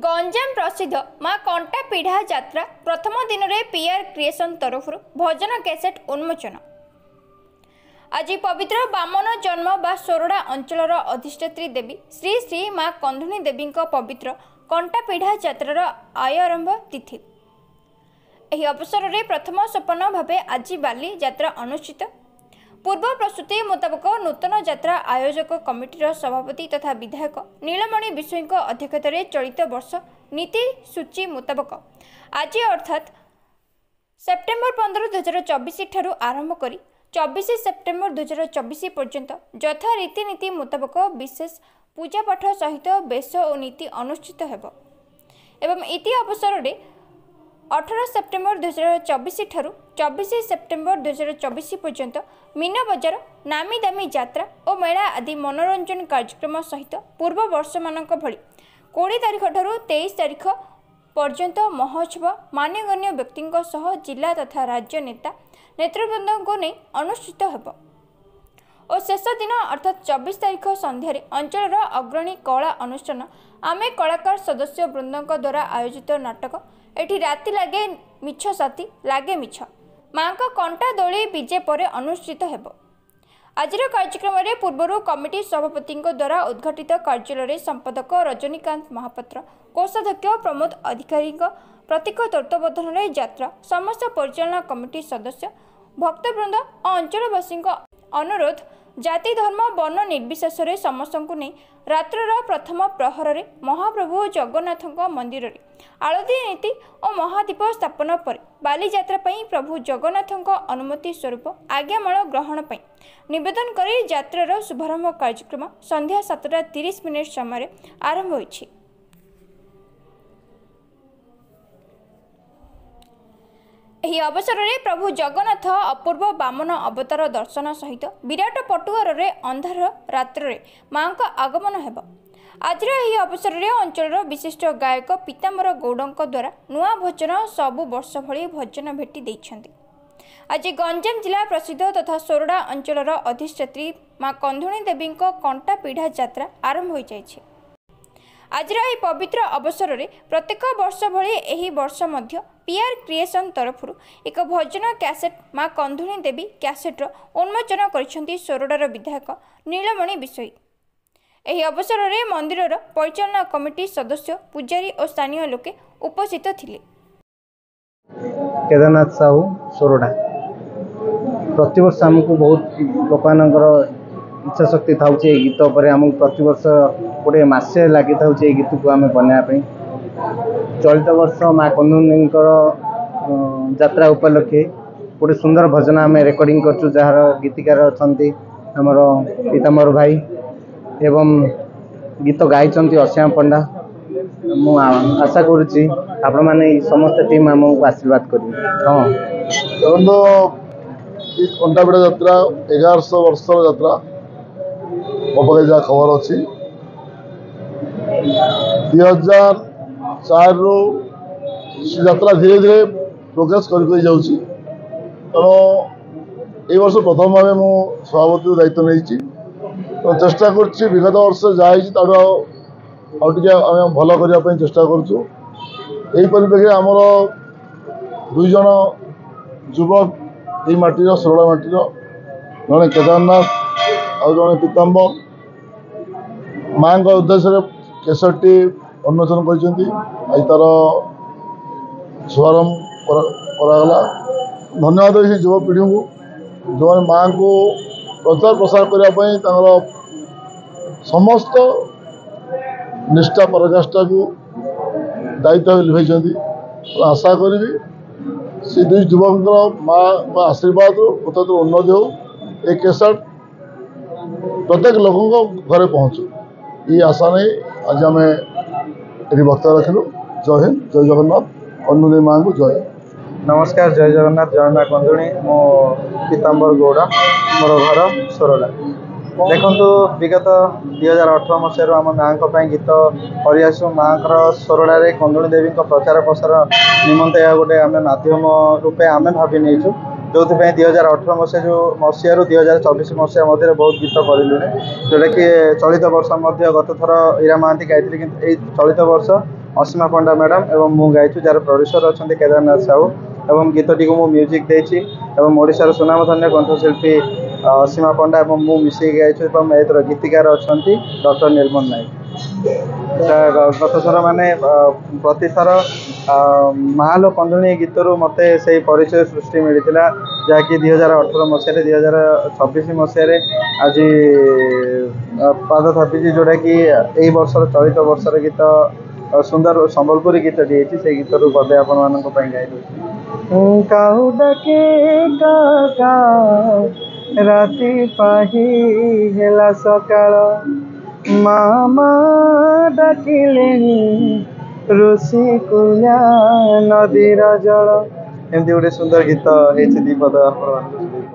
गंजाम प्रसिद्ध माँ कंटा पीढ़ा यात्रा प्रथम दिन में पीआर क्रिएशन तरफ भजन कैसेट उन्मोचन। आज पवित्र बामन जन्म बा सोरडा अंचल अधिष्ठात्री देवी श्री श्री माँ कंधुणी देवी पवित्र कंटा पीढ़ा यात्रार आरंभ तिथि। यह अवसर में प्रथम सोपान भाव आज बाली यात्रा अनुष्ठित। पूर्व प्रस्तुति मुताबक नूतन यात्रा आयोजक कमिटीर सभापति तथा विधायक नीलमणि विश्वई अध्यक्षतार चलित वर्ष नीति सूची मुताबक आज अर्थात सेप्टेम्बर 15, 2024 ठारू आरंभ करी 24 सेप्टेम्बर 2024 पर्यंत यथा रीतिनीति मुताबक विशेष पूजा पाठ सहित बेश और नीति अनुष्ठित हेब एवं इति अवसर में 18 सेप्टेम्बर 2024 ठारू 24 सेप्टेम्बर 2024 पर्यंत मीना बजार नामी दामी यात्रा और मेला आदि मनोरंजन कार्यक्रम सहित पूर्व वर्ष मानक भली 20 तारीख ठारू 23 तारीख पर्यंत महोत्सव मान्यगण्य व्यक्तियों सह जिला तथा राज्य नेता नेतृवृंद को नहीं अनुष्ठित हेब और शेष दिन अर्थात 24 तारीख संध्यारे अंचल अग्रणी कला अनुष्ठान आमे कलाकार सदस्य वृंदों द्वारा आयोजित नाटक एठी राति लागे मिछ साथी लागे मिछ माँ का कंटा दोली विजे पर अनुष्ठित हेब। आजिर कार्यक्रम में पूर्व कमिटी सभापति द्वारा उद्घाटित कार्यालय संपादक रजनीकांत महापात्र कोषाध्यक्ष प्रमोद अधिकारी प्रतीक तत्वावधान यात्रा समस्त परिचालना कमिटी सदस्य भक्तवृंद और अंचलवासी अनुरोध जाति धर्म वर्ण निर्विशेष समस्त को नहीं रात्र प्रथम प्रहर में महाप्रभु जगन्नाथ मंदिर में आलती नीति और महादीप स्थापन पर बालीयात्रा प्रभु जगन्नाथ अनुमति स्वरूप आज्ञामाल ग्रहण पर निवेदन कर यात्रार शुभारंभ कार्यक्रम संध्या 7:30 समय आरंभ होइछि। एही अवसर में प्रभु जगन्नाथ अपूर्व बामन अवतार दर्शन सहित विराट पटुआर अंधार रात्र माँ का आगमन हेब। आज अवसर में अंचल विशिष्ट गायक पीताम्बर गौड़ द्वारा नुआ भजन सबु वर्ष भली भजन भेटी देइछन्ति। आज गंजाम जिला प्रसिद्ध तथा सोरडा अंचल अधिष्ठात्री माँ कंधुणी देवी कंटा पीढ़ा यात्रा आरंभ हो जाइछे। आज पवित्र अवसर में प्रत्येक वर्ष भली एही वर्ष मध्य पीआर क्रिएशन तरफ एक भजन कैसेट माँ कंधुणी देवी कैसेट्र उन्मोचन कर सोरडार विधायक नीलमणि विश्वई। एही अवसर में मंदिर परिचालना कमिटी सदस्य पूजारी और स्थानीय लोके उपस्थित थिले। केदारनाथ साहू सोरडा प्रतिवर्ष आमको बहुत लोक इच्छा शक्ति था गीत पर आमको प्रतिवर्ष गोटे मसे लगी था गीत को आम बनापी चलित वर्ष माँ कंधुणी यात्रा उपलक्षे गोटे सुंदर भजन आम रेकर्डिंग कर जार गीतिकार अच्छा आमर पीताम्बर भाई एवं गीत गाई अश्याम पंडा मु आशा करुच्ची आपण मैंने समस्त टीम आमको आशीर्वाद करें। हाँ कंटा पीढ़ा यात्रा 1100 वर्ष यात्रा मो पाखे जहाँ खबर अच्छी 2004 रु यात्रा धीरे धीरे प्रोग्रेस कर जाऊँगी तेणु वर्ष प्रथम भाव मु सभापति दायित्व नहीं तो चेष्टा कर विगत वर्ष जहाँ आम भल करने चेष्टा करूँ। परिप्रेक्षी आमर 2 जन युवक ये माटीर सोरडा माटीर जड़े केदारनाथ और जड़े पीताम्बर माँ उद्देश्य केसरटी उन्मोचन कर तार शुभारंभ कराला। धन्यवाद ये युवपीढ़ी को जो माँ को प्रचार प्रसार करने समस्त निष्ठा पराकाष्ठा को दायित्व लिभे। आशा करी से 2 युवक माँ आशीर्वाद प्रत्येक उन्नति हो एक केसट प्रत्येक लोकों घरे पहुँचू ये आशा नहीं आज आम ये वक्तव्य रखिलु। जय हिंद जय जगन्नाथ कंधुणी माँ को जय। नमस्कार जय जगन्नाथ जय माँ कंधुणी मो पीताम्बर गौड़ मोर घर सोरडा। देखु विगत 2018 मसीह आम माँ गीत करसु माँ सोरडे कंधुणी देवी प्रचार प्रसार निमंते गोटे आम मध्यम रूपे आम भावी नहीं जो 2018 मसीह 2024 मसीहा मध्य बहुत गीत करूँ जोटा कि चलित वर्ष गत थर ईरा महांती गाई कि चलित वर्ष ଅସୀମା ପଣ୍ଡା ମ୍ୟାଡ଼ାମ୍ ଏବଂ ମୁଁ ଗାଇଛୁ, ଯାହାର ପ୍ରଡ୍ୟୁସର ଅଛନ୍ତି କେଦାରନାଥ ସାହୁ ଏବଂ ଗୀତଟିକୁ ମୁଁ ମ୍ୟୁଜିକ୍ ଦେଇଛି ଏବଂ ଓଡ଼ିଶାର ସୁନାମଧନ୍ୟ କଣ୍ଠଶିଳ୍ପୀ ଅସୀମା ପଣ୍ଡା ଏବଂ ମୁଁ ମିଶିକି ଗାଇଛୁ ଏବଂ ଏଥିର ଗୀତିକାର ଅଛନ୍ତି ଡକ୍ଟର ନିର୍ମଲ ନାୟକ। ଗତ ଥର ମାନେ ପ୍ରତିଥର ମାଲୋ କନ୍ଦୁଣି ଗୀତରୁ ମୋତେ ସେଇ ପରିଚୟ ସୃଷ୍ଟି ମିଳିଥିଲା, ଯାହାକି 2018 ମସିହାରେ 2026 ମସିହାରେ ଆଜି ପାଦ ଥାପିଛି, ଯେଉଁଟାକି ଏଇ ବର୍ଷର ଚଳିତ ବର୍ଷର ଗୀତ ସୁନ୍ଦର ସମ୍ବଲପୁରୀ ଗୀତଟି ହେଇଛି। ସେଇ ଗୀତରୁ ପଦେ ଆପଣମାନଙ୍କ ପାଇଁ ଗାଇ ଦେଉଛି। କାହୁ ଡାକେ ରାତି ପାହି ହେଲା ସକାଳ, ମାମା ଡାକିଲେଣି ଋଷି କୁଲ୍ୟା ନଦୀର ଜଳ। ଏମିତି ଗୋଟେ ସୁନ୍ଦର ଗୀତ ହେଇଛି, ଦି ପଦ ଆପଣମାନଙ୍କୁ